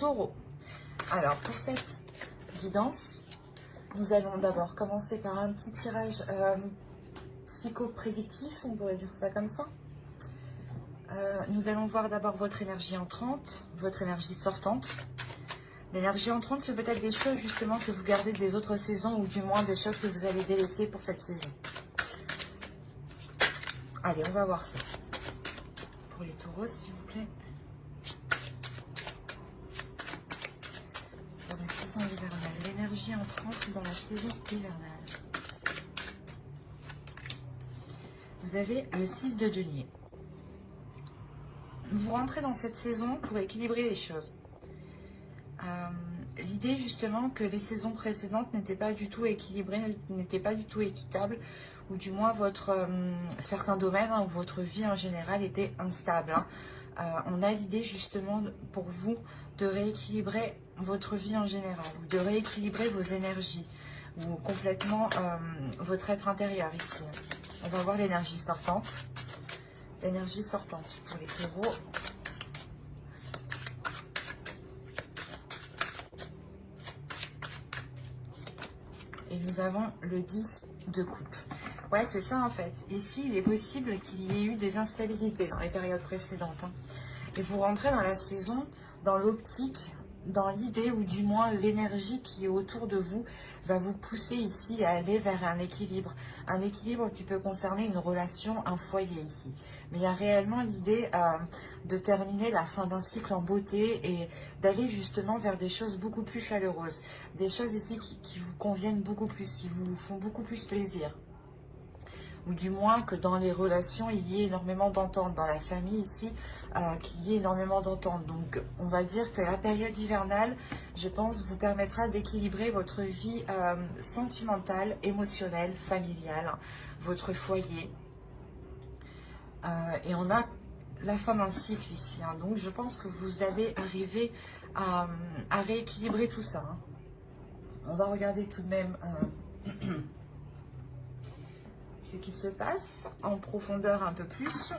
Taureau. Alors, pour cette guidance, nous allons d'abord commencer par un petit tirage psycho-prédictif, on pourrait dire ça comme ça. Nous allons voir d'abord votre énergie entrante, votre énergie sortante. L'énergie entrante, c'est peut-être des choses justement que vous gardez des autres saisons ou du moins des choses que vous allez délaisser pour cette saison. Allez, on va voir ça. Pour les taureaux, s'il vous plaît. Pour la saison hivernale. L'énergie entrante dans la saison hivernale. Vous avez le 6 de denier. Vous rentrez dans cette saison pour équilibrer les choses. L'idée justement que les saisons précédentes n'étaient pas du tout équilibrées, n'étaient pas du tout équitables, ou du moins certains domaines, ou votre vie en général était instable. On a l'idée justement pour vous de rééquilibrer votre vie en général, ou de rééquilibrer vos énergies, ou complètement votre être intérieur ici. On va voir l'énergie sortante. L'énergie sortante pour les taureaux. Et nous avons le 10 de coupe. Ouais, c'est ça en fait. Ici, il est possible qu'il y ait eu des instabilités dans les périodes précédentes. Et vous rentrez dans la saison, dans l'optique, dans l'idée, ou du moins l'énergie qui est autour de vous, va vous pousser ici à aller vers un équilibre. Un équilibre qui peut concerner une relation, un foyer ici. Mais il y a réellement l'idée de terminer la fin d'un cycle en beauté et d'aller justement vers des choses beaucoup plus chaleureuses. Des choses ici qui vous conviennent beaucoup plus, qui vous font beaucoup plus plaisir. Ou du moins que dans les relations, il y ait énormément d'entente. Dans la famille ici, qu'il y ait énormément d'entente. Donc, on va dire que la période hivernale, je pense, vous permettra d'équilibrer votre vie sentimentale, émotionnelle, familiale, votre foyer. Et on a la fin d'un cycle ici. Donc, je pense que vous allez arriver à rééquilibrer tout ça. On va regarder tout de même... ce qui se passe en profondeur un peu plus.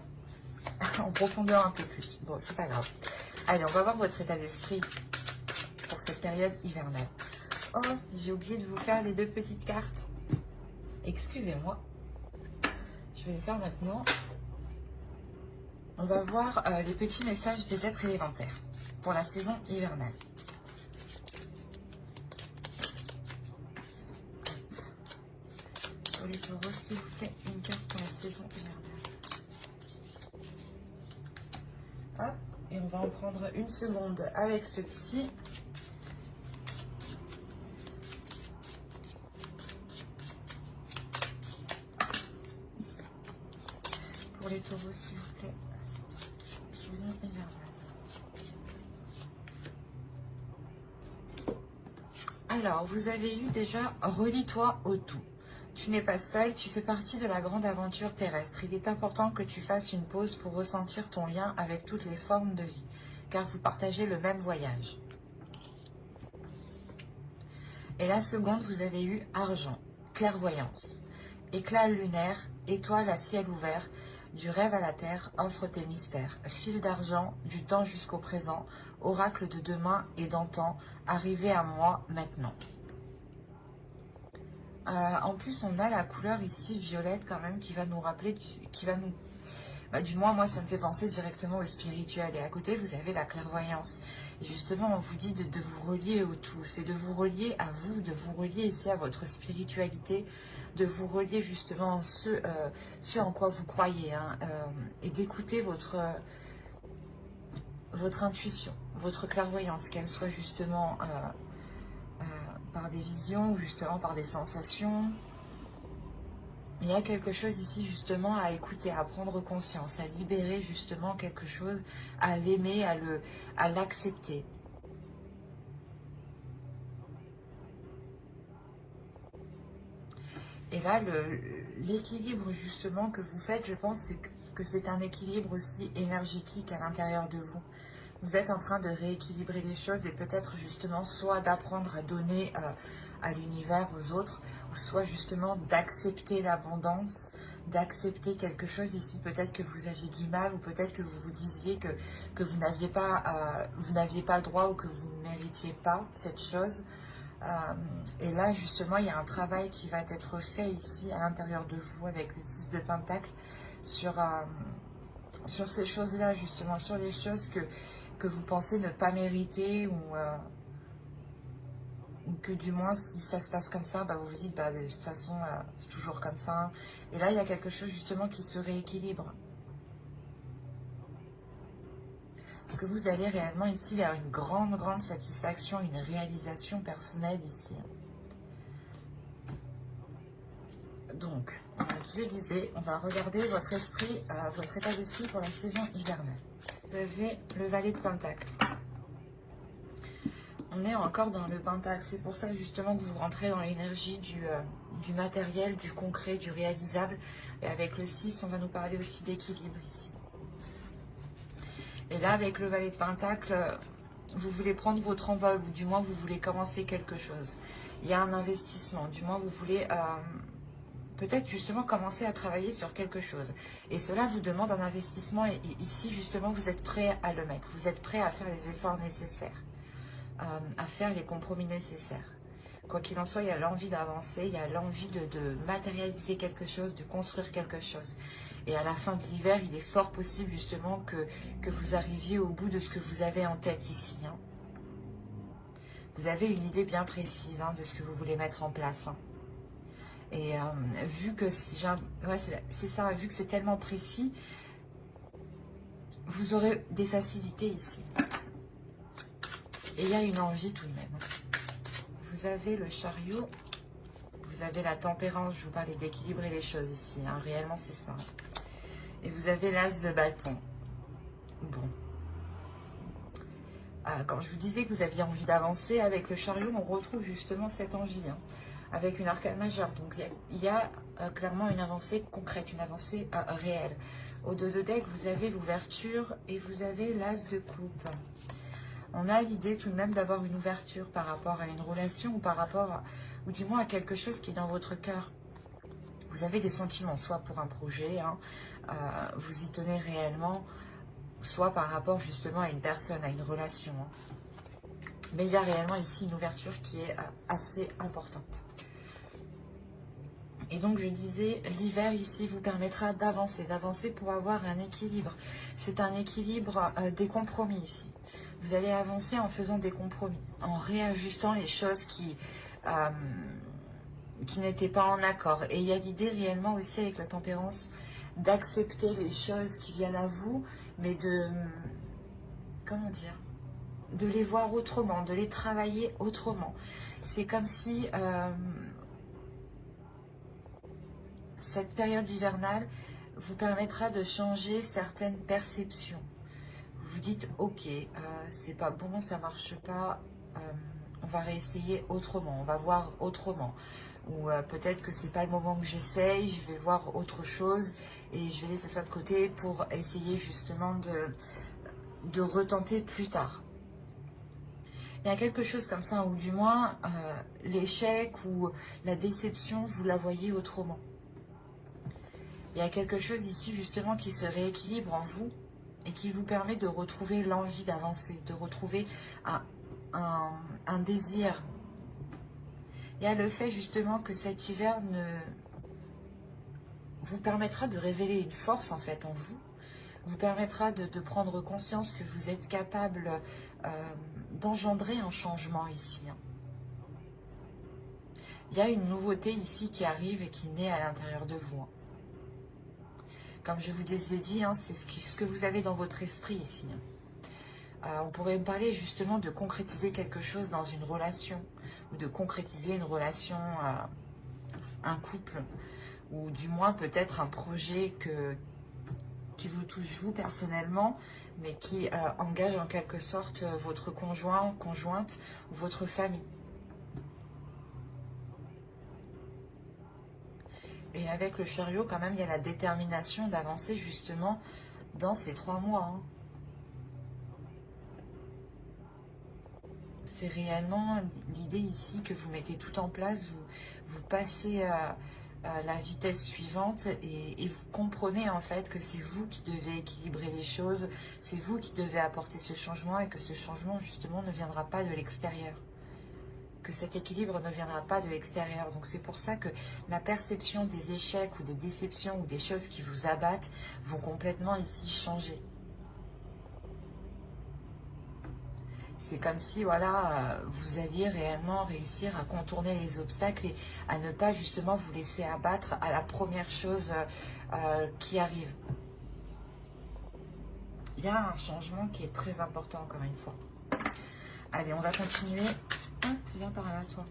En profondeur un peu plus. Bon, c'est pas grave. Allez, on va voir votre état d'esprit pour cette période hivernale. Oh, j'ai oublié de vous faire les deux petites cartes. Excusez-moi. Je vais le faire maintenant. On va voir les petits messages des êtres élémentaires pour la saison hivernale. Pour les taureaux, s'il vous plaît, une carte pour la saison hivernale. Hop, et on va en prendre une seconde avec celui-ci. Pour les taureaux, s'il vous plaît, saison hivernale. Alors, vous avez eu déjà « Relie-toi au tout ». Tu n'es pas seul, tu fais partie de la grande aventure terrestre. Il est important que tu fasses une pause pour ressentir ton lien avec toutes les formes de vie, car vous partagez le même voyage. Et la seconde, vous avez eu argent, clairvoyance, éclat lunaire, étoile à ciel ouvert, du rêve à la terre, offre tes mystères, fil d'argent, du temps jusqu'au présent, oracle de demain et d'antan, arrivé à moi maintenant. En plus, on a la couleur ici violette quand même qui va nous rappeler, qui va nous... du moins, moi, ça me fait penser directement au spirituel. Et à côté, vous avez la clairvoyance. Et justement, on vous dit de vous relier au tout. C'est de vous relier à vous, de vous relier ici à votre spiritualité, de vous relier justement à ce en quoi vous croyez. Et d'écouter votre intuition, votre clairvoyance, qu'elle soit justement... par des visions ou justement par des sensations. Il y a quelque chose ici justement à écouter, à prendre conscience, à libérer justement quelque chose, à l'aimer, à l'accepter. Et là, l'équilibre justement que vous faites, je pense que c'est un équilibre aussi énergétique à l'intérieur de vous. Vous êtes en train de rééquilibrer les choses et peut-être justement soit d'apprendre à donner à l'univers, aux autres, ou soit justement d'accepter l'abondance, d'accepter quelque chose ici, peut-être que vous aviez du mal, ou peut-être que vous vous disiez que vous n'aviez pas le droit, ou que vous ne méritiez pas cette chose. Et là, justement, il y a un travail qui va être fait ici, à l'intérieur de vous, avec le 6 de Pentacle, sur ces choses-là, justement, sur les choses que vous pensez ne pas mériter, ou que du moins, si ça se passe comme ça, bah, vous vous dites, bah, de toute façon, c'est toujours comme ça. Et là, il y a quelque chose, justement, qui se rééquilibre. Parce que vous allez réellement, ici, vers une grande, grande satisfaction, une réalisation personnelle, ici. Donc, je disais, on va regarder votre esprit, votre état d'esprit pour la saison hivernale. Vous avez le valet de Pentacle. On est encore dans le Pentacle. C'est pour ça justement que vous rentrez dans l'énergie du matériel, du concret, du réalisable. Et avec le 6, on va nous parler aussi d'équilibre ici. Et là, avec le valet de Pentacle, vous voulez prendre votre envol, ou du moins vous voulez commencer quelque chose. Il y a un investissement, du moins vous voulez peut-être justement commencer à travailler sur quelque chose. Et cela vous demande un investissement, et ici justement vous êtes prêt à le mettre. Vous êtes prêt à faire les efforts nécessaires, à faire les compromis nécessaires. Quoi qu'il en soit, il y a l'envie d'avancer, il y a l'envie de matérialiser quelque chose, de construire quelque chose. Et à la fin de l'hiver, il est fort possible justement que vous arriviez au bout de ce que vous avez en tête ici. Hein. Vous avez une idée bien précise de ce que vous voulez mettre en place. Et vu que c'est ça, vu que c'est tellement précis, vous aurez des facilités ici. Et il y a une envie tout de même. Vous avez le chariot, vous avez la tempérance, je vous parlais d'équilibrer les choses ici, réellement c'est ça. Et vous avez l'as de bâton. Bon. Quand je vous disais que vous aviez envie d'avancer, avec le chariot, on retrouve justement cette envie, avec une arcane majeure. Donc il y a clairement une avancée concrète, une avancée réelle. Au dos de deck, vous avez l'ouverture et vous avez l'as de coupe. On a l'idée tout de même d'avoir une ouverture par rapport à une relation, ou par rapport ou du moins à quelque chose qui est dans votre cœur. Vous avez des sentiments, soit pour un projet, vous y tenez réellement, soit par rapport justement à une personne, à une relation. Mais il y a réellement ici une ouverture qui est assez importante. Et donc je disais, l'hiver ici vous permettra d'avancer pour avoir un équilibre. C'est un équilibre des compromis ici. Vous allez avancer en faisant des compromis, en réajustant les choses qui n'étaient pas en accord. Et il y a l'idée réellement aussi avec la tempérance d'accepter les choses qui viennent à vous, mais de, comment dire, de les voir autrement, de les travailler autrement. C'est comme si cette période hivernale vous permettra de changer certaines perceptions. Vous vous dites, ok, c'est pas bon, ça marche pas, on va réessayer autrement, on va voir autrement. Ou peut-être que c'est pas le moment que j'essaye, je vais voir autre chose et je vais laisser ça de côté pour essayer justement de retenter plus tard. Il y a quelque chose comme ça, ou du moins l'échec ou la déception, vous la voyez autrement. Il y a quelque chose ici justement qui se rééquilibre en vous et qui vous permet de retrouver l'envie d'avancer, de retrouver un désir. Il y a le fait justement que cet hiver vous permettra de révéler une force en fait en vous permettra de prendre conscience que vous êtes capable d'engendrer un changement ici. Il y a une nouveauté ici qui arrive et qui naît à l'intérieur de vous. Comme je vous les ai dit, c'est ce que vous avez dans votre esprit ici. On pourrait me parler justement de concrétiser quelque chose dans une relation, ou de concrétiser une relation, un couple, ou du moins peut-être un projet qui vous touche vous personnellement, mais qui engage en quelque sorte votre conjoint, conjointe, ou votre famille. Et avec le chariot, quand même, il y a la détermination d'avancer justement dans ces 3 mois. c'est réellement l'idée ici que vous mettez tout en place, vous passez à la vitesse suivante et vous comprenez en fait que c'est vous qui devez équilibrer les choses, c'est vous qui devez apporter ce changement et que ce changement justement ne viendra pas de l'extérieur. Que cet équilibre ne viendra pas de l'extérieur. Donc c'est pour ça que la perception des échecs ou des déceptions ou des choses qui vous abattent vont complètement ici changer. C'est comme si voilà, vous alliez réellement réussir à contourner les obstacles et à ne pas justement vous laisser abattre à la première chose qui arrive. Il y a un changement qui est très important encore une fois. Allez, on va continuer. Viens par là, toi.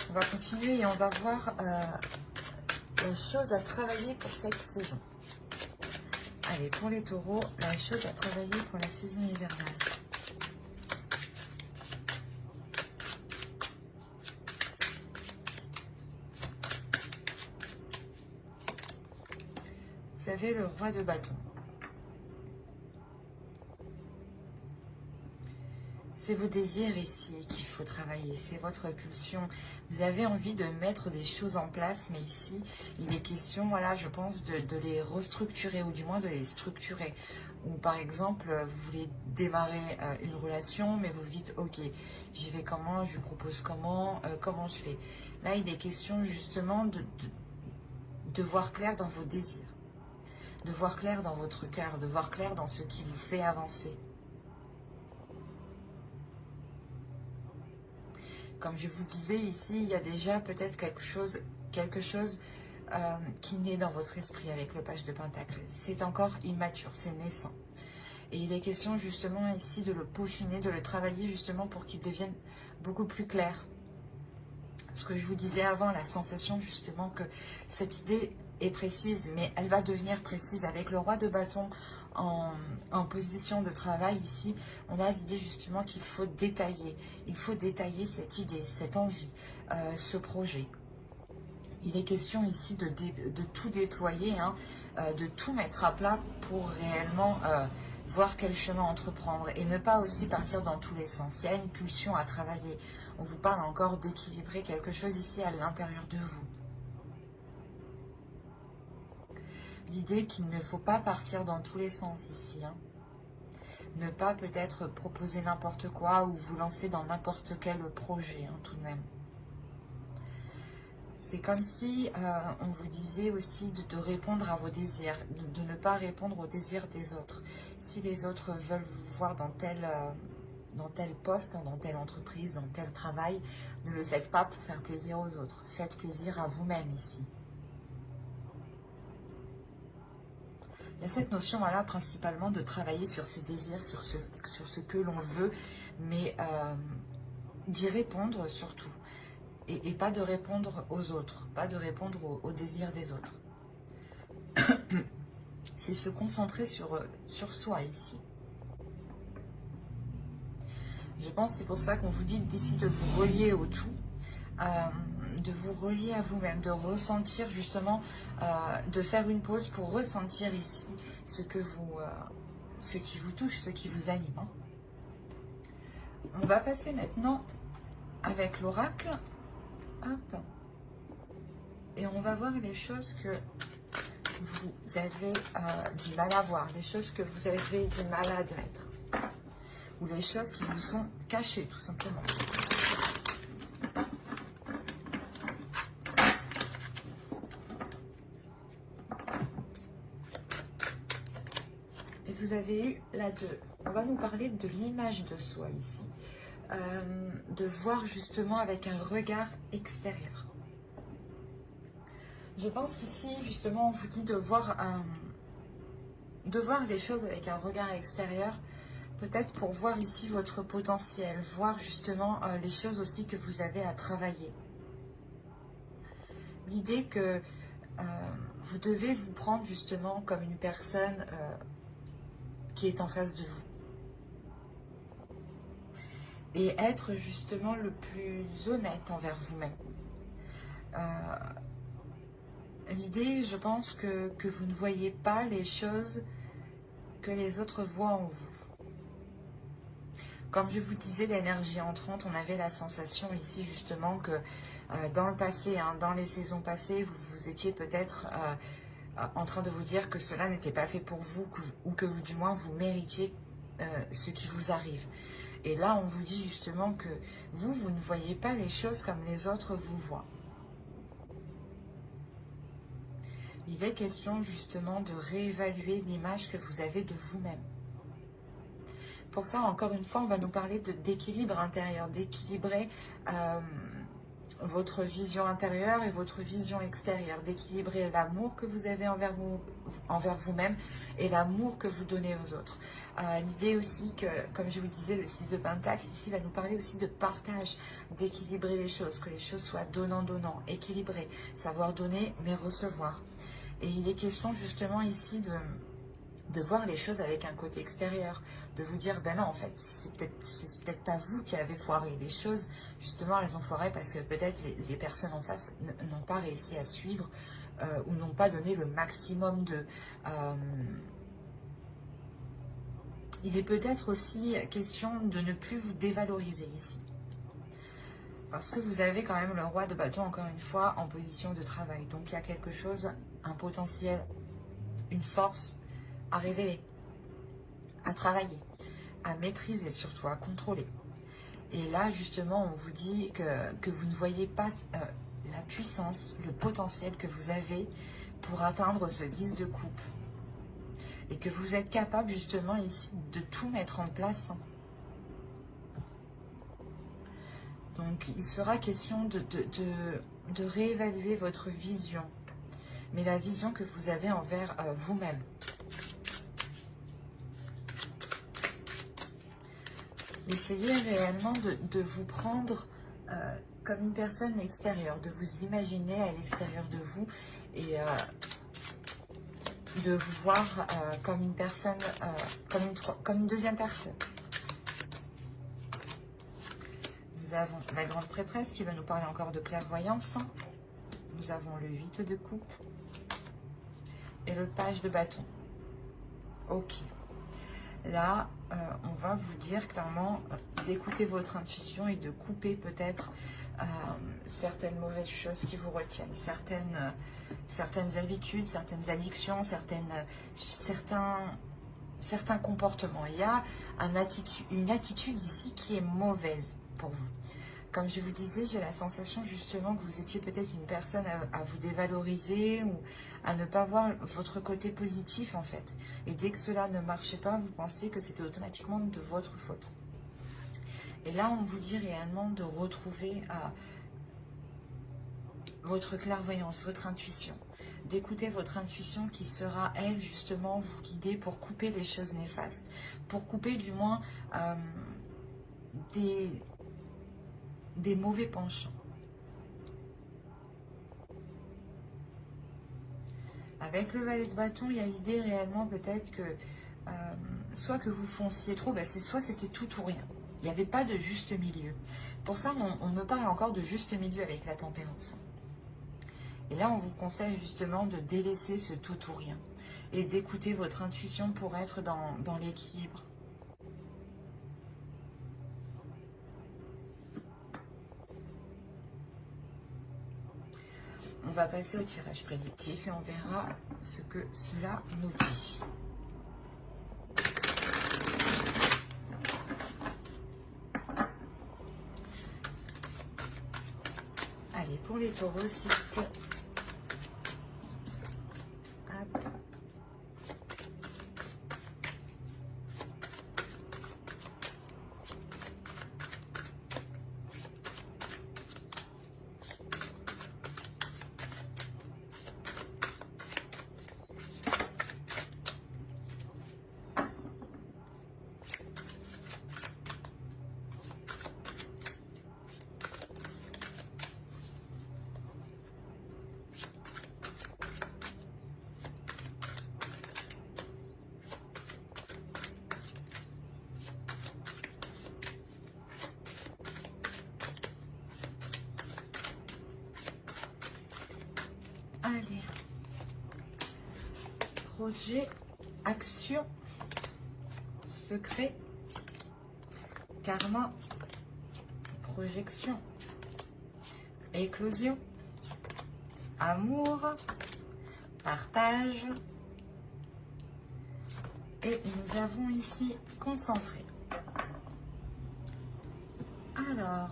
On va continuer et on va voir la chose à travailler pour cette saison. Allez, pour les taureaux, la chose à travailler pour la saison hivernale. Vous avez le roi de bâton. C'est vos désirs ici qu'il faut travailler, c'est votre pulsion. Vous avez envie de mettre des choses en place, mais ici, il est question, voilà, je pense, de les restructurer, ou du moins de les structurer. Ou par exemple, vous voulez démarrer une relation, mais vous vous dites, ok, j'y vais comment, je lui propose comment, comment je fais. Là, il est question justement de voir clair dans vos désirs, de voir clair dans votre cœur, de voir clair dans ce qui vous fait avancer. Comme je vous disais ici, il y a déjà peut-être quelque chose qui naît dans votre esprit avec le page de Pentacle. C'est encore immature, c'est naissant. Et il est question justement ici de le peaufiner, de le travailler justement pour qu'il devienne beaucoup plus clair. Ce que je vous disais avant, la sensation justement que cette idée est précise, mais elle va devenir précise avec le roi de bâton en position de travail ici. On a l'idée justement qu'il faut détailler. Il faut détailler cette idée, cette envie, ce projet. Il est question ici de tout déployer, hein, de tout mettre à plat pour réellement voir quel chemin entreprendre et ne pas aussi partir dans tous les sens. Il y a une pulsion à travailler. On vous parle encore d'équilibrer quelque chose ici à l'intérieur de vous. L'idée qu'il ne faut pas partir dans tous les sens ici. Hein. Ne pas peut-être proposer n'importe quoi ou vous lancer dans n'importe quel projet, hein, tout de même. C'est comme si on vous disait aussi de répondre à vos désirs, de ne pas répondre aux désirs des autres. Si les autres veulent vous voir dans tel poste, dans telle entreprise, dans tel travail, ne le faites pas pour faire plaisir aux autres. Faites plaisir à vous-même ici. Il y a cette notion là principalement de travailler sur ses désirs, sur ce que l'on veut, mais d'y répondre surtout. Et pas de répondre aux autres, pas de répondre aux désirs des autres. C'est se concentrer sur soi ici. Je pense que c'est pour ça qu'on vous dit d'ici de vous relier au tout, de vous relier à vous-même, de ressentir justement, de faire une pause pour ressentir ici ce qui vous touche, ce qui vous anime. Hein. On va passer maintenant avec l'oracle. Hop. Et on va voir les choses que vous avez du mal à voir, les choses que vous avez du mal à admettre, ou les choses qui vous sont cachées tout simplement. Et vous avez eu la 2. On va nous parler de l'image de soi ici, de voir justement avec un regard extérieur. Je pense qu'ici, justement, on vous dit de voir les choses avec un regard extérieur, peut-être pour voir ici votre potentiel, voir justement les choses aussi que vous avez à travailler. L'idée que vous devez vous prendre justement comme une personne qui est en face de vous. Et être justement le plus honnête envers vous-même. L'idée, je pense que vous ne voyez pas les choses que les autres voient en vous. Comme je vous disais, l'énergie entrante, on avait la sensation ici justement que dans le passé, hein, dans les saisons passées, vous étiez peut-être en train de vous dire que cela n'était pas fait pour vous, ou que vous, du moins, vous méritiez ce qui vous arrive. Et là, on vous dit justement que vous ne voyez pas les choses comme les autres vous voient. Il est question justement de réévaluer l'image que vous avez de vous-même. Pour ça, encore une fois, on va nous parler d'équilibre intérieur, d'équilibrer votre vision intérieure et votre vision extérieure, d'équilibrer l'amour que vous avez envers vous-même et l'amour que vous donnez aux autres. L'idée aussi que, comme je vous disais, le 6 de Pentacle, ici, va nous parler aussi de partage, d'équilibrer les choses, que les choses soient donnant-donnant, équilibrées, savoir donner mais recevoir. Et il est question justement ici de voir les choses avec un côté extérieur, de vous dire, ben non, en fait, c'est peut-être pas vous qui avez foiré les choses, justement, elles ont foiré parce que peut-être les personnes en face n'ont pas réussi à suivre ou n'ont pas donné le maximum de... Il est peut-être aussi question de ne plus vous dévaloriser ici. Parce que vous avez quand même le roi de bâton, encore une fois, en position de travail. Donc il y a quelque chose, un potentiel, une force à révéler, à travailler, à maîtriser surtout, à contrôler. Et là, justement, on vous dit que vous ne voyez pas la puissance, le potentiel que vous avez pour atteindre ce 10 de coupe. Et que vous êtes capable, justement, ici, de tout mettre en place. Donc, il sera question de réévaluer votre vision. Mais la vision que vous avez envers vous-même. Essayez réellement de vous prendre comme une personne extérieure, de vous imaginer à l'extérieur de vous et de vous voir comme une personne, comme une deuxième personne. Nous avons la grande prêtresse qui va nous parler encore de clairvoyance. Nous avons le 8 de coupe et le page de bâton. Ok. Là, on va vous dire clairement d'écouter votre intuition et de couper peut-être certaines mauvaises choses qui vous retiennent, certaines habitudes, certaines addictions, certains comportements. Il y a une attitude ici qui est mauvaise pour vous. Comme je vous disais, j'ai la sensation justement que vous étiez peut-être une personne à vous dévaloriser ou à ne pas voir votre côté positif en fait. Et dès que cela ne marchait pas, vous pensez que c'était automatiquement de votre faute. Et là, on vous dit réellement de retrouver votre clairvoyance, votre intuition. D'écouter votre intuition qui sera, elle, justement, vous guider pour couper les choses néfastes. Pour couper du moins des mauvais penchants. Avec le valet de bâton, il y a l'idée réellement peut-être que soit que vous fonciez trop, soit c'était tout ou rien. Il n'y avait pas de juste milieu. Pour ça, on me parle encore de juste milieu avec la tempérance. Et là, on vous conseille justement de délaisser ce tout ou rien et d'écouter votre intuition pour être dans l'équilibre. On va passer au tirage prédictif et on verra ce que cela nous dit. Allez, pour les taureaux, s'il vous plaît. Hop. Allez, projet, action, secret, karma, projection, éclosion, amour, partage. Et nous avons ici concentré. Alors,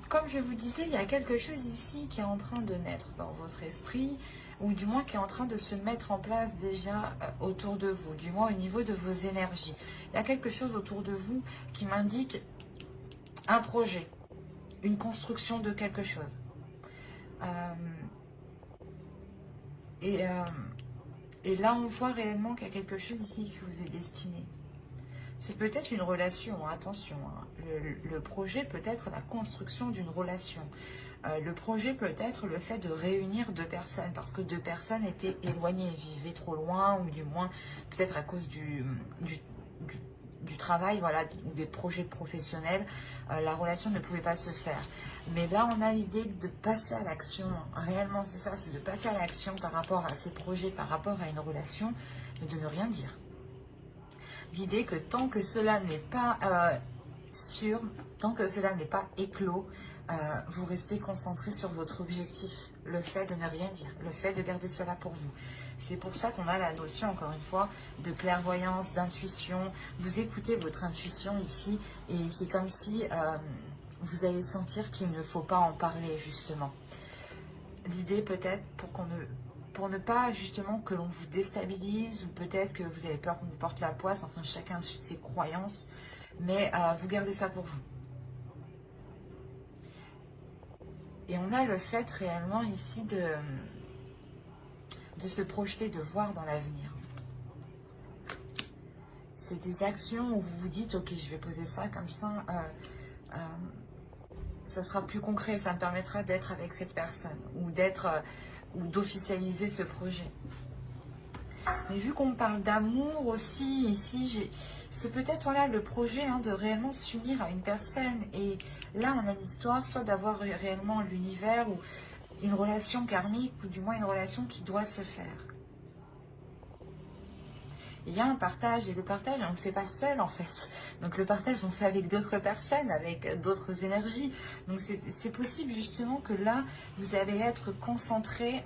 comme je vous disais, il y a quelque chose ici qui est en train de naître dans votre esprit, ou du moins qui est en train de se mettre en place déjà autour de vous, du moins au niveau de vos énergies. Il y a quelque chose autour de vous qui m'indique un projet, une construction de quelque chose. Et là, on voit réellement qu'il y a quelque chose ici qui vous est destiné. C'est peut-être une relation, attention. Hein. Le projet peut être la construction d'une relation. Le projet peut être le fait de réunir deux personnes, parce que deux personnes étaient éloignées, vivaient trop loin, ou du moins peut-être à cause du travail, voilà, ou des projets professionnels, la relation ne pouvait pas se faire. Mais là, on a l'idée de passer à l'action. Réellement, c'est ça, c'est de passer à l'action par rapport à ces projets, par rapport à une relation, mais de ne rien dire. L'idée que tant que cela n'est pas sûr, tant que cela n'est pas éclos, vous restez concentré sur votre objectif, le fait de ne rien dire, le fait de garder cela pour vous. C'est pour ça qu'on a la notion, encore une fois, de clairvoyance, d'intuition. Vous écoutez votre intuition ici et c'est comme si vous allez sentir qu'il ne faut pas en parler, justement. L'idée peut-être pour ne pas justement que l'on vous déstabilise, ou peut-être que vous avez peur qu'on vous porte la poisse, enfin chacun ses croyances, mais vous gardez ça pour vous. Et on a le fait réellement ici de se projeter, de voir dans l'avenir. C'est des actions où vous vous dites, ok, je vais poser ça comme ça, ça sera plus concret, ça me permettra d'être avec cette personne, ou d'officialiser ce projet. Mais vu qu'on parle d'amour aussi, ici, c'est peut-être voilà, le projet de réellement s'unir à une personne. Et là, on a l'histoire soit d'avoir réellement l'univers, ou une relation karmique, ou du moins une relation qui doit se faire. Il y a un partage, et le partage, on ne le fait pas seul en fait. Donc le partage, on le fait avec d'autres personnes, avec d'autres énergies. Donc c'est possible justement que là, vous allez être concentré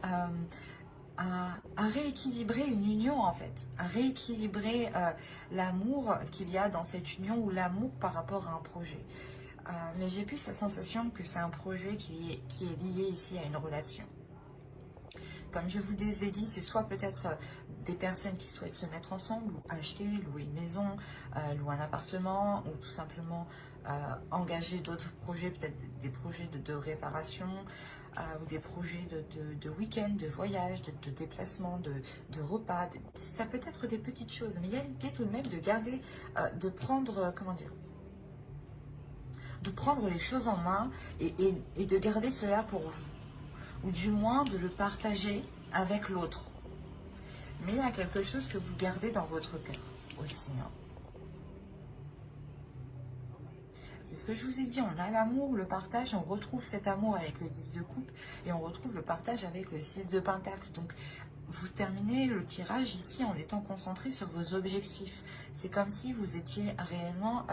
à rééquilibrer une union en fait, à rééquilibrer l'amour qu'il y a dans cette union, ou l'amour par rapport à un projet. Mais j'ai plus la sensation que c'est un projet qui est lié ici à une relation. Comme je vous ai dit, c'est soit peut-être des personnes qui souhaitent se mettre ensemble, ou acheter, louer une maison, louer un appartement, ou tout simplement engager d'autres projets, peut-être des projets de réparation, ou des projets de week-end, de voyage, de déplacement, de repas. Ça peut être des petites choses, mais il y a l'idée tout de même de garder, de prendre, comment dire, de prendre les choses en main et de garder cela pour vous. Ou du moins de le partager avec l'autre. Mais il y a quelque chose que vous gardez dans votre cœur aussi. C'est ce que je vous ai dit, on a l'amour, le partage, on retrouve cet amour avec le 10 de coupe, et on retrouve le partage avec le 6 de pentacle. Donc vous terminez le tirage ici en étant concentré sur vos objectifs. C'est comme si vous étiez réellement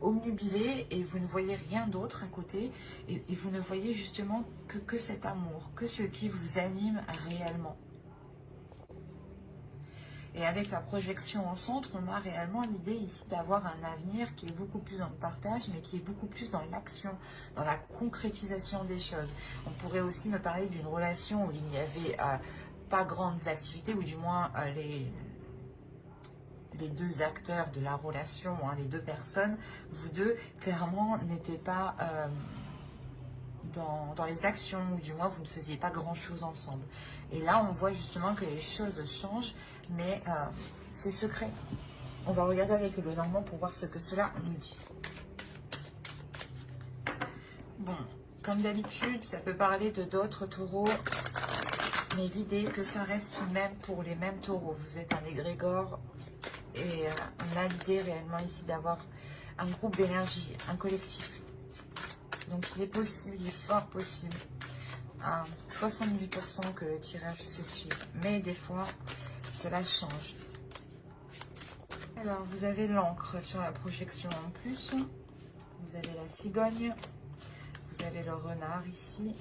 obnubilé et vous ne voyez rien d'autre à côté, et vous ne voyez justement que cet amour, que ce qui vous anime réellement. Et avec la projection en centre, on a réellement l'idée ici d'avoir un avenir qui est beaucoup plus dans le partage, mais qui est beaucoup plus dans l'action, dans la concrétisation des choses. On pourrait aussi me parler d'une relation où il n'y avait pas grandes activités, ou du moins les deux acteurs de la relation, les deux personnes, vous deux, clairement, n'étaient pas dans les actions, ou du moins, vous ne faisiez pas grand-chose ensemble. Et là, on voit justement que les choses changent, mais c'est secret. On va regarder avec le Normand pour voir ce que cela nous dit. Bon, comme d'habitude, ça peut parler de d'autres taureaux, mais l'idée que ça reste tout de même pour les mêmes taureaux. Vous êtes un égrégore. Et on a l'idée réellement ici d'avoir un groupe d'énergie, un collectif. Donc il est possible, il est fort possible, à 70% que le tirage se suive. Mais des fois, cela change. Alors, vous avez l'encre sur la projection en plus. Vous avez la cigogne. Vous avez le renard ici.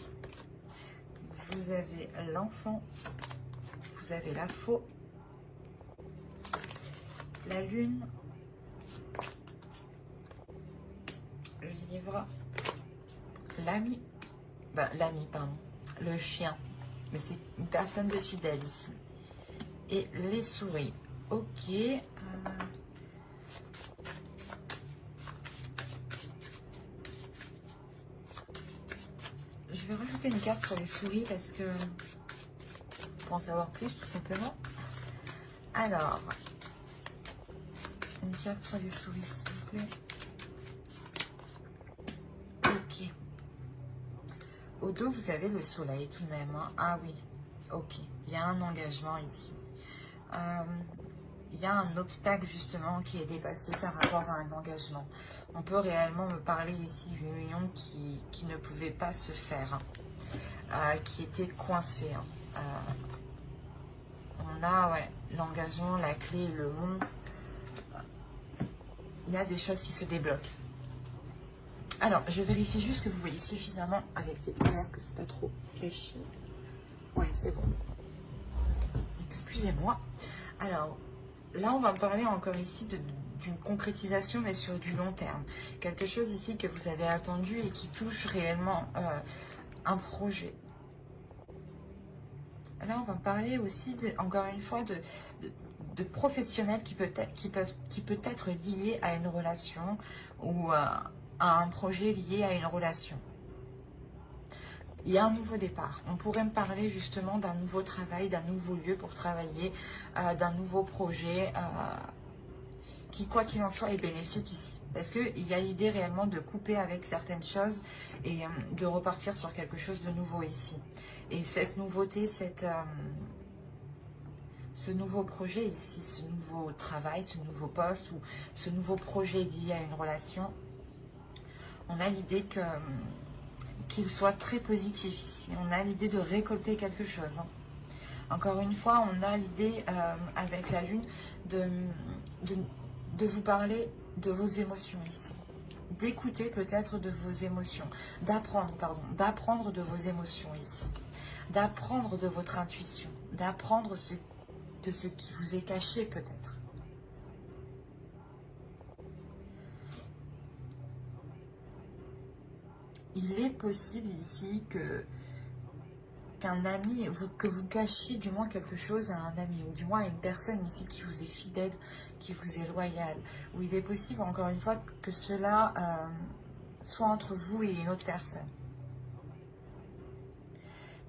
Vous avez l'enfant. Vous avez la faux. La lune. Le livre. L'ami. L'ami, pardon. Le chien. Mais c'est une personne de fidèle ici. Et les souris. Ok. Je vais rajouter une carte sur les souris parce que pour en savoir plus, tout simplement. Alors, une carte sur les souris, s'il vous plaît. Ok. Au dos, vous avez le soleil tout de même. Hein. Ah oui, ok. Il y a un engagement ici. Il y a un obstacle justement qui est dépassé par rapport à un engagement. On peut réellement me parler ici d'une union qui ne pouvait pas se faire, qui était coincée. On a l'engagement, la clé, le monde. Il y a des choses qui se débloquent. Alors, je vérifie juste que vous voyez suffisamment avec les couleurs, que c'est pas trop fléchi. Oui, c'est bon. Excusez-moi. Alors, là, on va parler encore ici d'une concrétisation, mais sur du long terme. Quelque chose ici que vous avez attendu et qui touche réellement un projet. Là, on va parler aussi, encore une fois, de professionnels qui peut être lié à une relation ou à un projet lié à une relation. Il y a un nouveau départ. On pourrait me parler justement d'un nouveau travail, d'un nouveau lieu pour travailler, d'un nouveau projet qui, quoi qu'il en soit, est bénéfique ici. Parce qu'il y a l'idée réellement de couper avec certaines choses et de repartir sur quelque chose de nouveau ici. Et cette nouveauté, ce nouveau projet ici, ce nouveau travail, ce nouveau poste ou ce nouveau projet lié à une relation, on a l'idée qu'il soit très positif ici. On a l'idée de récolter quelque chose. Hein. Encore une fois, on a l'idée avec la lune de vous parler de vos émotions ici. D'écouter peut-être de vos émotions. D'apprendre de vos émotions ici. D'apprendre de votre intuition. D'apprendre de ce qui vous est caché peut-être. Il est possible ici qu'un ami, que vous cachiez du moins quelque chose à un ami, ou du moins à une personne ici qui vous est fidèle, qui vous est loyale, ou il est possible encore une fois que cela soit entre vous et une autre personne.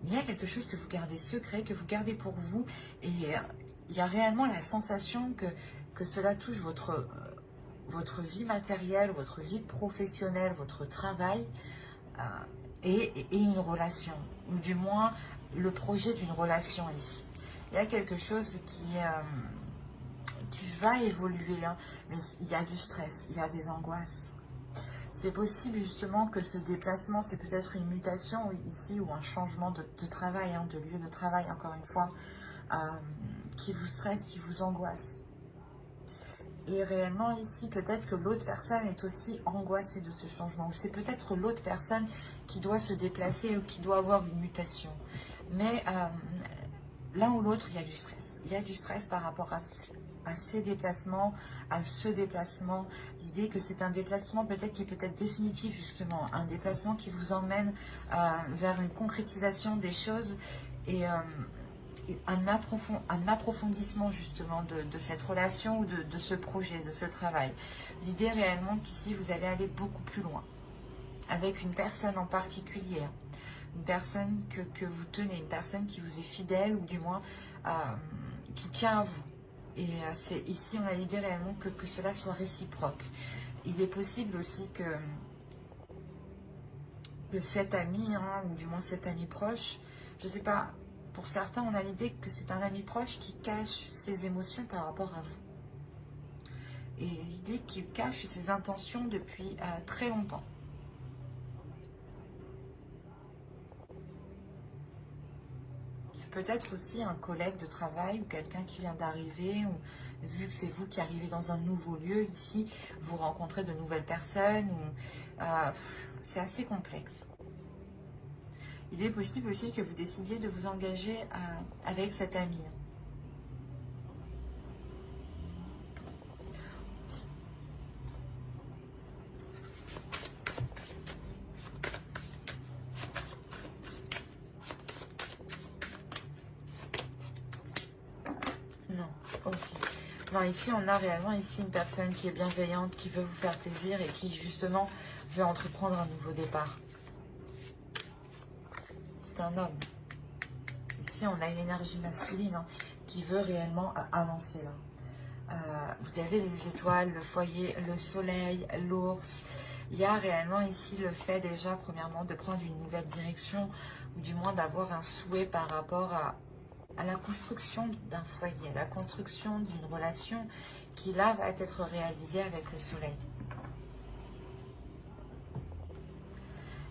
Il y a quelque chose que vous gardez secret, que vous gardez pour vous, et il y a réellement la sensation que cela touche votre vie matérielle, votre vie professionnelle, votre travail, et une relation, ou du moins le projet d'une relation ici. Il y a quelque chose qui va évoluer, hein, mais il y a du stress, il y a des angoisses. C'est possible justement que ce déplacement, c'est peut-être une mutation ici ou un changement de travail, hein, de lieu de travail, encore une fois, qui vous stresse, qui vous angoisse. Et réellement ici, peut-être que l'autre personne est aussi angoissée de ce changement. Ou c'est peut-être l'autre personne qui doit se déplacer ou qui doit avoir une mutation. Mais l'un ou l'autre, il y a du stress. Il y a du stress par rapport à ces déplacements, à ce déplacement. L'idée que c'est un déplacement peut-être qui peut être définitif justement. Un déplacement qui vous emmène vers une concrétisation des choses et un approfondissement justement de cette relation ou de ce projet, de ce travail. L'idée réellement qu'ici vous allez aller beaucoup plus loin avec une personne en particulier, une personne que vous tenez, une personne qui vous est fidèle ou du moins qui tient à vous. Et ici on a l'idée réellement que cela soit réciproque. Il est possible aussi que cet ami, hein, ou du moins cet ami proche, je ne sais pas, pour certains, on a l'idée que c'est un ami proche qui cache ses émotions par rapport à vous. Et l'idée qu'il cache ses intentions depuis très longtemps. peut-être aussi un collègue de travail ou quelqu'un qui vient d'arriver, ou vu que c'est vous qui arrivez dans un nouveau lieu ici, vous rencontrez de nouvelles personnes, c'est assez complexe. Il est possible aussi que vous décidiez de vous engager avec cet ami. Non, ok. Non, ici, on a réellement ici une personne qui est bienveillante, qui veut vous faire plaisir et qui, justement, veut entreprendre un nouveau départ. C'est un homme. Ici, on a une énergie masculine qui veut réellement avancer là. Vous avez les étoiles, le foyer, le soleil, l'ours. Il y a réellement ici le fait déjà, premièrement, de prendre une nouvelle direction, ou du moins d'avoir un souhait par rapport à la construction d'un foyer, à la construction d'une relation qui là va être réalisée avec le soleil.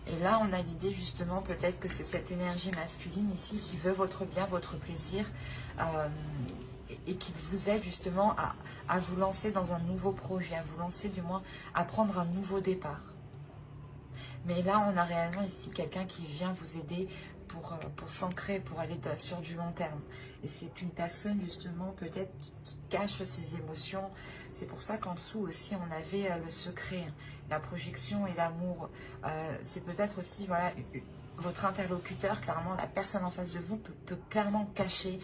Et là, on a l'idée justement peut-être que c'est cette énergie masculine ici qui veut votre bien, votre plaisir, et qui vous aide justement à vous lancer dans un nouveau projet, à vous lancer du moins à prendre un nouveau départ. Mais là, on a réellement ici quelqu'un qui vient vous aider pour s'ancrer, pour aller sur du long terme. Et c'est une personne justement peut-être qui cache ses émotions. C'est pour ça qu'en dessous aussi, on avait le secret, la projection et l'amour. C'est peut-être aussi, voilà, votre interlocuteur, clairement, la personne en face de vous peut clairement cacher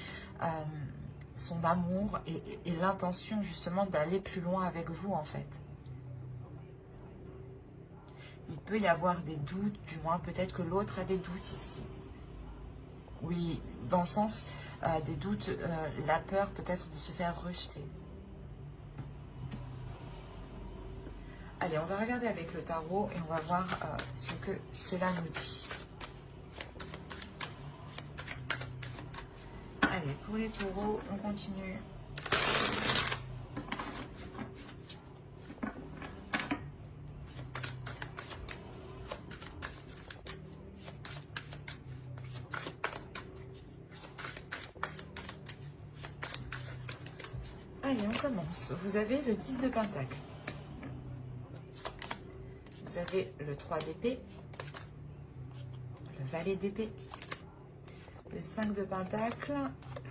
son amour et l'intention justement d'aller plus loin avec vous en fait. Il peut y avoir des doutes, du moins peut-être que l'autre a des doutes ici. Oui, dans le sens des doutes, la peur peut-être de se faire rejeter. Allez, on va regarder avec le tarot et on va voir ce que cela nous dit. Allez, pour les taureaux, on continue. Allez, on commence. Vous avez le 10 de Pentacle. Vous avez le 3 d'épée, le valet d'épée, le 5 de Pentacle,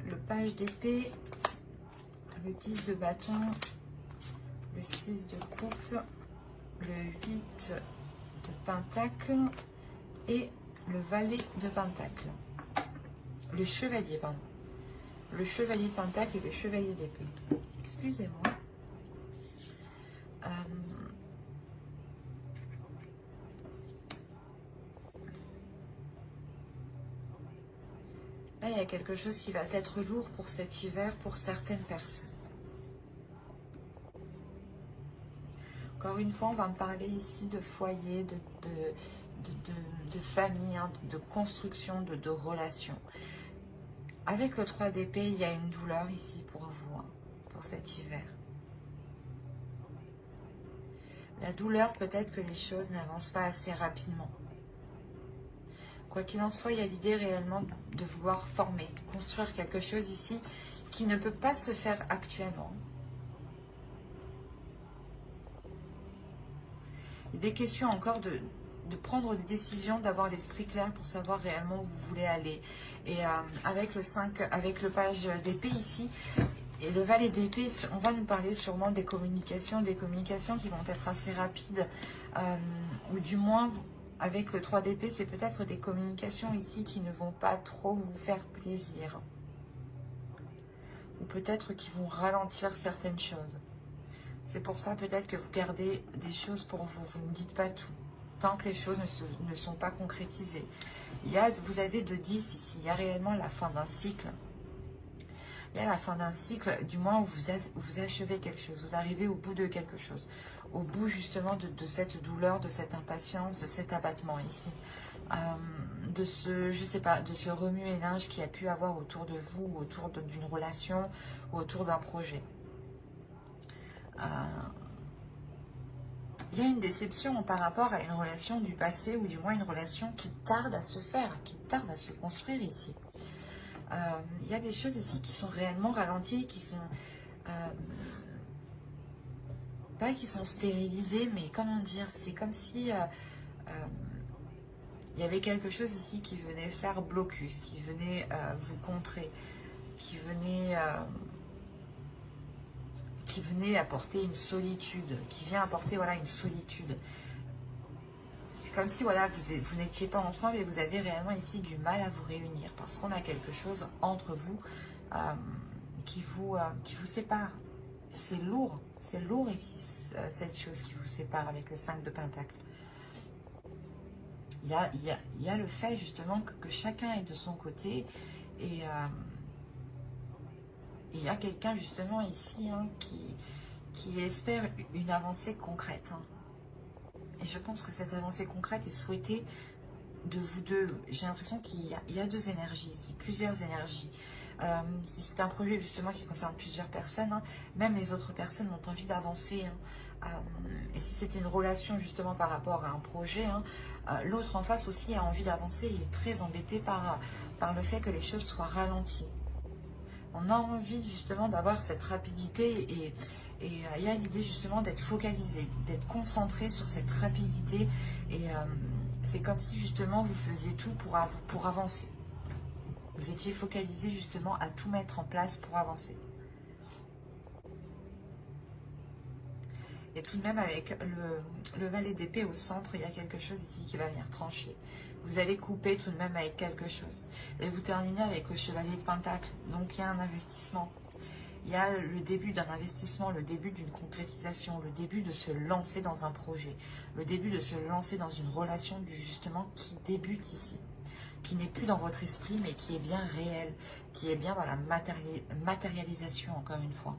le page d'épée, le 10 de bâton, le 6 de coupe, le 8 de Pentacle et le valet de Pentacle. Le chevalier, pardon. Le chevalier de Pentacle et le chevalier d'épée. Excusez-moi. Là, il y a quelque chose qui va être lourd pour cet hiver pour certaines personnes. Encore une fois, on va me parler ici de foyer, de famille, hein, de construction, de relations. Avec le 3 d'épée, il y a une douleur ici pour vous, hein, pour cet hiver. La douleur, peut-être que les choses n'avancent pas assez rapidement. Quoi qu'il en soit, il y a l'idée réellement de vouloir former, construire quelque chose ici qui ne peut pas se faire actuellement. Il est question encore de prendre des décisions, d'avoir l'esprit clair pour savoir réellement où vous voulez aller. Et avec le 5, avec le page d'épée ici, et le valet d'épée, on va nous parler sûrement des communications qui vont être assez rapides, ou du moins, avec le 3 d'épée, c'est peut-être des communications ici qui ne vont pas trop vous faire plaisir. Ou peut-être qui vont ralentir certaines choses. C'est pour ça peut-être que vous gardez des choses pour vous, vous ne dites pas tout, tant que les choses ne sont pas concrétisées. Vous avez de 10 ici, il y a réellement la fin d'un cycle. Il y a la fin d'un cycle, du moins où vous achevez quelque chose, vous arrivez au bout de quelque chose. Au bout justement de cette douleur, de cette impatience, de cet abattement ici. De ce, je sais pas, de ce remue-ménage qu'il y a pu avoir autour de vous, autour d'une relation, ou autour d'un projet. Il y a une déception par rapport à une relation du passé, ou du moins une relation qui tarde à se faire, qui tarde à se construire ici. Il y a des choses ici qui sont réellement ralenties, qui sont... pas qui sont stérilisées, mais comment dire, c'est comme si il y avait quelque chose ici qui venait faire blocus, qui venait vous contrer, qui venait apporter une solitude, qui vient apporter voilà une solitude. C'est comme si voilà vous n'étiez pas ensemble et vous avez réellement ici du mal à vous réunir parce qu'on a quelque chose entre vous qui vous sépare. C'est lourd ici cette chose qui vous sépare avec le 5 de Pentacle. Il y a le fait justement que chacun est de son côté et il y a quelqu'un justement ici qui espère une avancée concrète. Et je pense que cette avancée concrète est souhaitée de vous deux. J'ai l'impression qu'il y a deux énergies ici, plusieurs énergies. Si c'est un projet justement qui concerne plusieurs personnes, même les autres personnes ont envie d'avancer. Et si c'était une relation justement par rapport à un projet, l'autre en face aussi a envie d'avancer. Il est très embêté par le fait que les choses soient ralenties. On a envie justement d'avoir cette rapidité et il y a l'idée justement d'être focalisé, d'être concentré sur cette rapidité et c'est comme si justement vous faisiez tout pour avancer. Vous étiez focalisé justement à tout mettre en place pour avancer. Et tout de même avec le valet d'épée au centre, il y a quelque chose ici qui va venir trancher. Vous allez couper tout de même avec quelque chose. Et vous terminez avec le chevalier de Pentacle. Donc il y a un investissement. Il y a le début d'un investissement, le début d'une concrétisation, le début de se lancer dans un projet, le début de se lancer dans une relation justement qui débute ici, qui n'est plus dans votre esprit mais qui est bien réel, qui est bien dans la matérialisation encore une fois.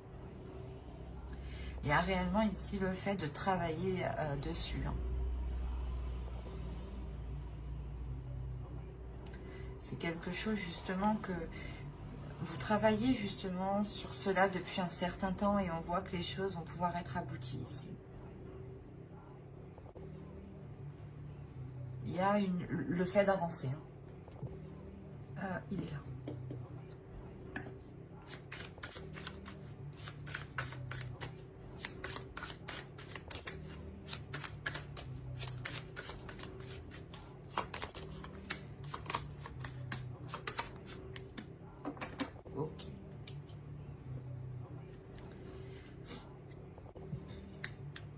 Il y a réellement ici le fait de travailler dessus. C'est quelque chose justement que vous travaillez justement sur cela depuis un certain temps et on voit que les choses vont pouvoir être abouties ici. Il y a le fait d'avancer. Il est là.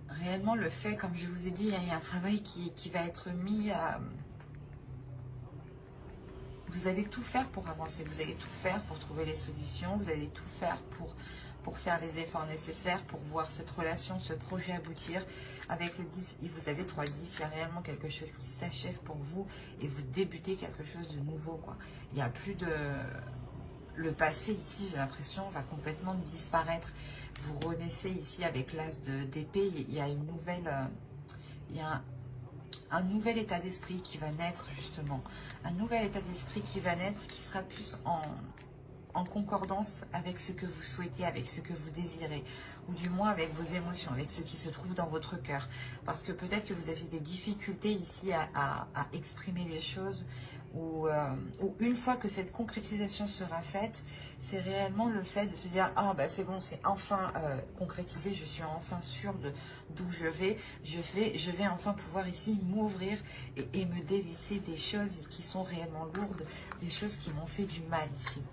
Réellement, le fait, comme je vous ai dit, il y a un travail qui va être mis à... Vous allez tout faire pour avancer, vous allez tout faire pour trouver les solutions, vous allez tout faire pour faire les efforts nécessaires, pour voir cette relation, ce projet aboutir. Avec le 10, vous avez 3-10, il y a réellement quelque chose qui s'achève pour vous et vous débutez quelque chose de nouveau, quoi. Il n'y a plus de... Le passé ici, j'ai l'impression, va complètement disparaître. Vous renaissez ici avec l'as d'épée. Il y a une nouvelle, il y a un nouvel état d'esprit qui va naître justement. Un nouvel état d'esprit qui va naître, qui sera plus en concordance avec ce que vous souhaitez, avec ce que vous désirez, ou du moins avec vos émotions, avec ce qui se trouve dans votre cœur. Parce que peut-être que vous avez des difficultés ici à exprimer les choses, ou une fois que cette concrétisation sera faite, c'est réellement le fait de se dire « Ah, bah c'est bon, c'est enfin concrétisé, je suis enfin sûre d'où je vais enfin pouvoir ici m'ouvrir et me délaisser des choses qui sont réellement lourdes, des choses qui m'ont fait du mal ici. »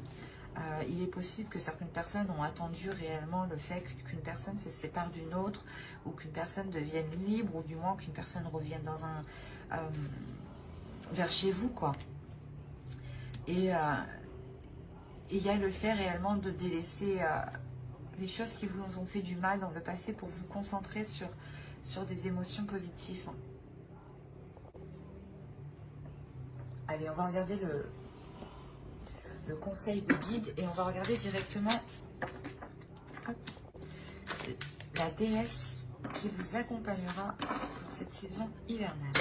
Il est possible que certaines personnes ont attendu réellement le fait qu'une personne se sépare d'une autre, ou qu'une personne devienne libre, ou du moins qu'une personne revienne dans un... vers chez vous, quoi. Et il y a le fait réellement de délaisser les choses qui vous ont fait du mal dans le passé pour vous concentrer sur des émotions positives. Allez, on va regarder le conseil de guide et on va regarder directement la déesse qui vous accompagnera pour cette saison hivernale.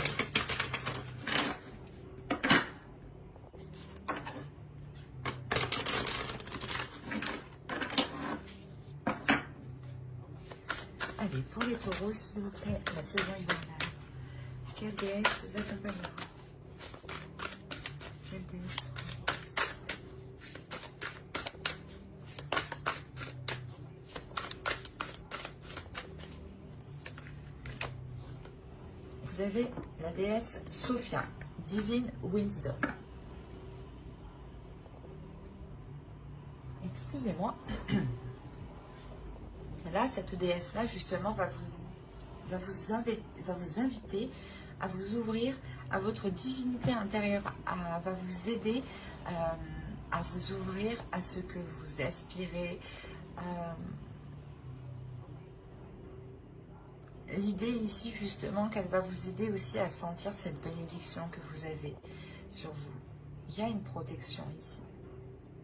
Allez, pour les taureaux, s'il vous plaît, la saison hivernale. Quelle déesse vous accompagnera? Quelle déesse? vous avez la déesse Sophia, Divine Wisdom. Excusez-moi. Là, cette déesse-là, justement, va vous inviter à vous ouvrir à votre divinité intérieure, va vous aider à vous ouvrir à ce que vous aspirez. L'idée ici, justement, qu'elle va vous aider aussi à sentir cette bénédiction que vous avez sur vous. Il y a une protection ici.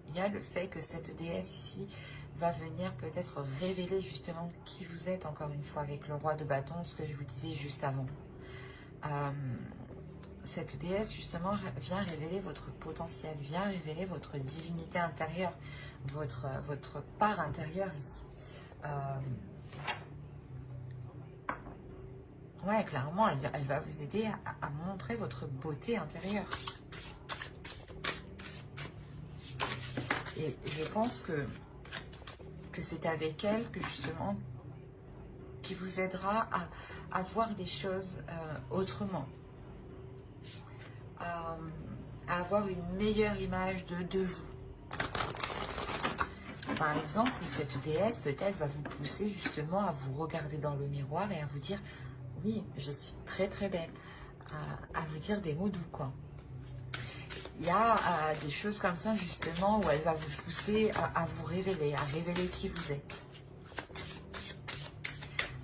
Il y a le fait que cette déesse ici va venir peut-être révéler justement qui vous êtes, encore une fois, avec le roi de bâton, ce que je vous disais juste avant. Cette déesse, justement, vient révéler votre potentiel, vient révéler votre divinité intérieure, votre part intérieure ici. Ouais, clairement, elle va vous aider à montrer votre beauté intérieure. Et je pense que c'est avec elle que justement, qui vous aidera à voir les choses autrement. À avoir une meilleure image de vous. Par exemple, cette déesse peut-être va vous pousser justement à vous regarder dans le miroir et à vous dire « Oui, je suis très très belle », à vous dire des mots doux, quoi. Il y a des choses comme ça justement où elle va vous pousser à vous révéler, à révéler qui vous êtes.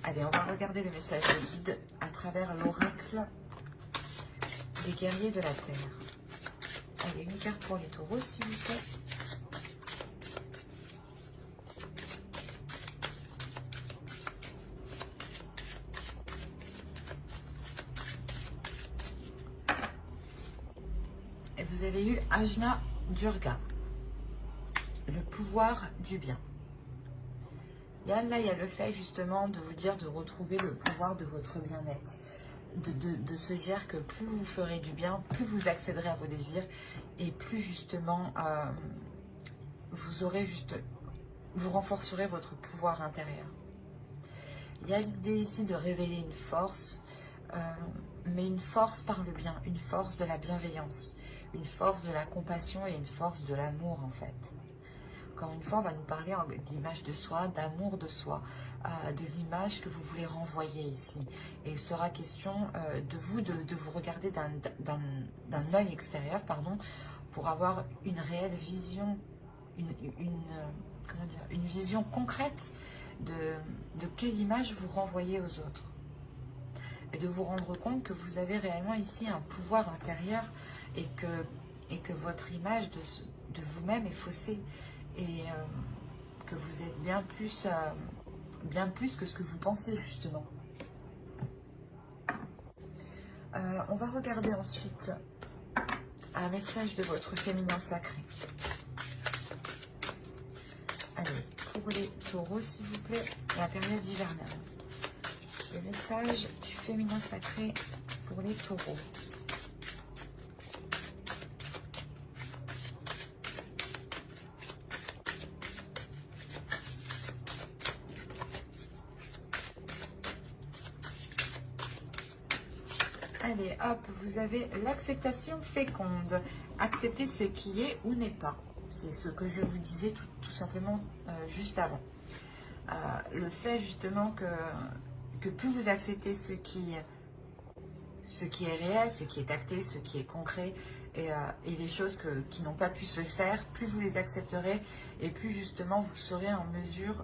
Allez, on va regarder le message de guide à travers l'oracle des guerriers de la Terre. Allez, une carte pour les taureaux, s'il vous plaît. Et vous avez eu Ajna Durga, le pouvoir du bien. Là, il y a le fait justement de vous dire de retrouver le pouvoir de votre bien-être. De se dire que plus vous ferez du bien, plus vous accéderez à vos désirs et plus justement vous renforcerez votre pouvoir intérieur. Il y a l'idée ici de révéler une force, mais une force par le bien, une force de la bienveillance, une force de la compassion et une force de l'amour en fait. Encore une fois, on va nous parler d'image de soi, d'amour de soi, de l'image que vous voulez renvoyer ici. Et il sera question de vous regarder d'un œil extérieur, pardon, pour avoir une réelle vision, une vision concrète de quelle image vous renvoyez aux autres. Et de vous rendre compte que vous avez réellement ici un pouvoir intérieur et que votre image de vous-même est faussée. Et que vous êtes bien plus que ce que vous pensez justement. On va regarder ensuite un message de votre féminin sacré. Allez, pour les taureaux s'il vous plaît, la période hivernale. Le message du féminin sacré pour les taureaux. Allez, hop, vous avez l'acceptation féconde. Accepter ce qui est ou n'est pas. C'est ce que je vous disais tout simplement juste avant. Le fait justement que plus vous acceptez ce qui est réel, ce qui est acté, ce qui est concret, et les choses qui n'ont pas pu se faire, plus vous les accepterez et plus justement vous serez en mesure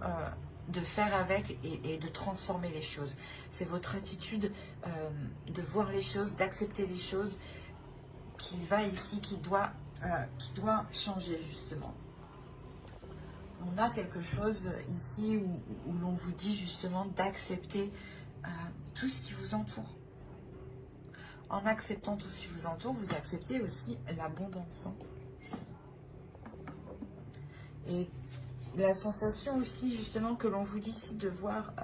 de faire avec et de transformer les choses. C'est votre attitude de voir les choses, d'accepter les choses qui doit changer justement. On a quelque chose ici où l'on vous dit justement d'accepter tout ce qui vous entoure. En acceptant tout ce qui vous entoure, vous acceptez aussi l'abondance. Et la sensation aussi justement que l'on vous dit ici de voir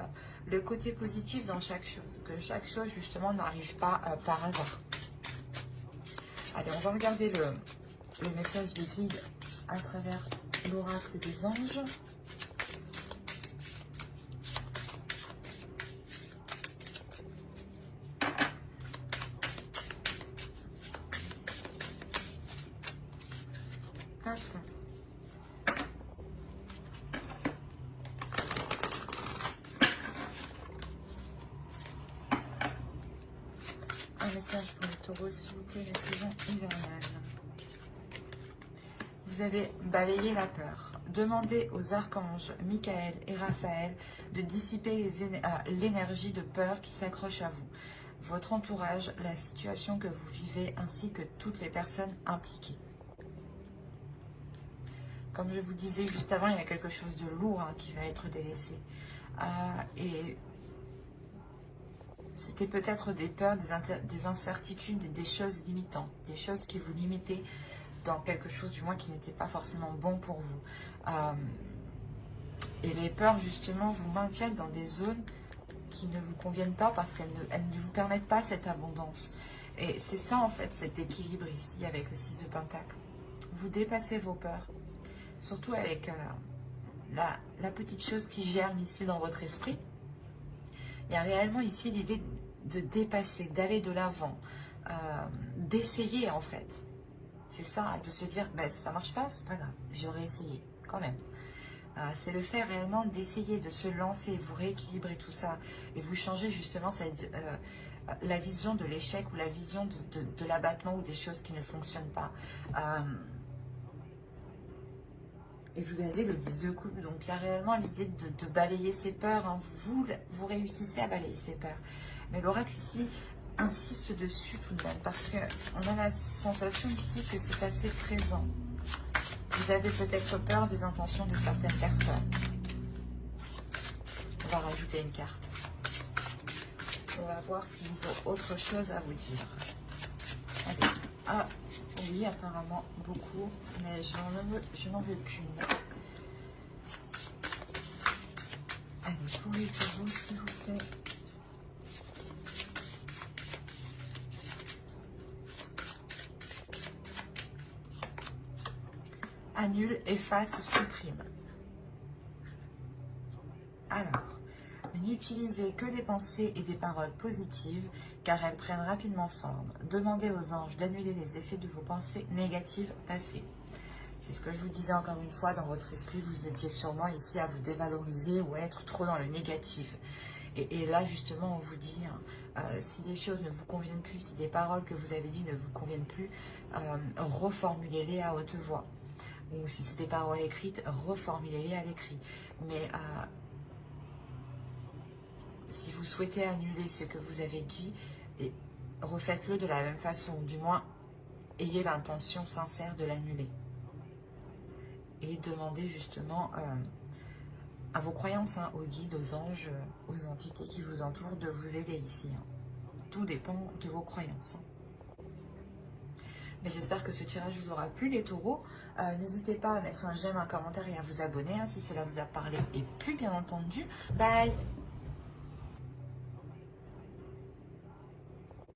le côté positif dans chaque chose, que chaque chose justement n'arrive pas par hasard. Allez, on va regarder le message des guides à travers l'oracle des anges. Hop. Un message pour les taureaux, s'il vous plaît, la saison hivernale. Vous avez balayé la peur. Demandez aux archanges Michael et Raphaël de dissiper l'énergie de peur qui s'accroche à vous, votre entourage, la situation que vous vivez, ainsi que toutes les personnes impliquées. Comme je vous disais juste avant, il y a quelque chose de lourd qui va être délaissé. Et c'était peut-être des peurs, des incertitudes, des choses limitantes, des choses qui vous limitaient dans quelque chose du moins qui n'était pas forcément bon pour vous. Et les peurs justement vous maintiennent dans des zones qui ne vous conviennent pas parce qu'elles ne vous permettent pas cette abondance. Et c'est ça en fait, cet équilibre ici avec le 6 de Pentacle. Vous dépassez vos peurs, surtout avec la petite chose qui germe ici dans votre esprit. Il y a réellement ici l'idée de dépasser, d'aller de l'avant, d'essayer en fait. C'est ça, de se dire, ben, ça marche pas, c'est pas grave, j'aurais essayé quand même. C'est le fait réellement d'essayer de se lancer, vous rééquilibrer tout ça et vous changer justement la vision de l'échec ou la vision de l'abattement ou des choses qui ne fonctionnent pas. Et vous avez le 10 de coupe, donc il y a réellement l'idée de balayer ses peurs. Vous réussissez à balayer ses peurs. Mais l'oracle ici insiste dessus tout de même parce qu'on a la sensation ici que c'est assez présent. Vous avez peut-être peur des intentions de certaines personnes. On va rajouter une carte. On va voir s'ils ont autre chose à vous dire. Allez. Ah, oui, apparemment beaucoup, mais je n'en veux qu'une. Allez, pour les taureaux, s'il vous plaît. Annule, efface, supprime. Alors, n'utilisez que des pensées et des paroles positives, car elles prennent rapidement forme. Demandez aux anges d'annuler les effets de vos pensées négatives passées. C'est ce que je vous disais encore une fois, dans votre esprit, vous étiez sûrement ici à vous dévaloriser ou à être trop dans le négatif. Et là, justement, on vous dit, si les choses ne vous conviennent plus, si des paroles que vous avez dites ne vous conviennent plus, reformulez-les à haute voix. Ou si c'est des paroles écrites, reformulez-les à l'écrit. Mais si vous souhaitez annuler ce que vous avez dit, refaites-le de la même façon. Du moins, ayez l'intention sincère de l'annuler. Et demandez justement à vos croyances, aux guides, aux anges, aux entités qui vous entourent de vous aider ici. Tout dépend de vos croyances. Mais j'espère que ce tirage vous aura plu, les taureaux. N'hésitez pas à mettre un j'aime, un commentaire et à vous abonner si cela vous a parlé et plu, bien entendu. Bye!